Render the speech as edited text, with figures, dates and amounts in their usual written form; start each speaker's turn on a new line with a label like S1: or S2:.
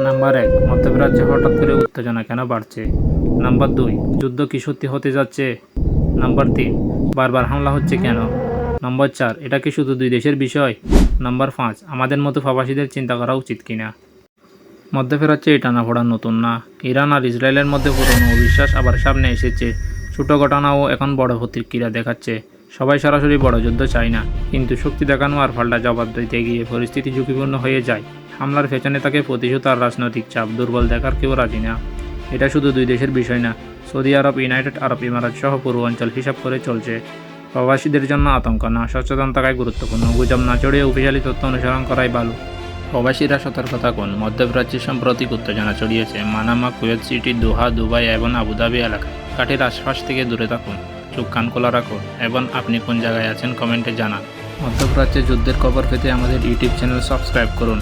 S1: Number ১, মধ্যপ্রাচ্যে হঠাৎ করে উত্তেজনা কেন বাড়ছে? নাম্বার ২, যুদ্ধ কি সত্যি হতে যাচ্ছে? নাম্বার ৩, বারবার হামলা হচ্ছে কেন? নম্বর ৪, এটা কি শুধু দুই দেশের বিষয়? নাম্বার ৫, আমাদের মতো প্রবাসীদের চিন্তা করা উচিত কিনা? মধ্যপ্রাচ্যে এই টানাপোড়েন নতুন না। ইরান আর ইসরায়েলের মধ্যে পুরনো অবিশ্বাস আবার সামনে এসেছে। ছোট ঘটনাও এখন বড় প্রতিক্রিয়া দেখাচ্ছে। সবাই সরাসরি বড় যুদ্ধ চায় না, কিন্তু শক্তি দেখানো আর পাল্টা জবাব দিতে গিয়ে পরিস্থিতি ঝুঁকিপূর্ণ হয়ে যায়। হামলার পেছনে থাকে প্রতিশোধ আর রাজনৈতিক চাপ, দুর্বল দেখার কেউ রাজি না। এটা শুধু দুই দেশের বিষয় না, সৌদি আরব, ইউনাইটেড আরব ইমারাত সহ পুরো অঞ্চল হিসাব করে চলছে। প্রবাসীদের জন্য আতঙ্ক না, সচেতন থাকাই গুরুত্বপূর্ণ। গুজব না ছড়িয়ে অফিসিয়ালি তথ্য অনুসরণ করাই ভালো। প্রবাসীরা সতর্ক থাকুন। মধ্যপ্রাচ্যে সাম্প্রতিক উত্তেজনা ছড়িয়েছে মানামা, কুয়েত সিটি, দোহা, দুবাই এবং আবুধাবি এলাকায়। ঘাটির আশপাশ থেকে দূরে থাকুন, চোখ কান খোলা রাখুন এবং আপনি কোন জায়গায় আছেন কমেন্টে জানান। মধ্যপ্রাচ্যে যুদ্ধের খবর পেতে আমাদের ইউটিউব চ্যানেল সাবস্ক্রাইব করুন।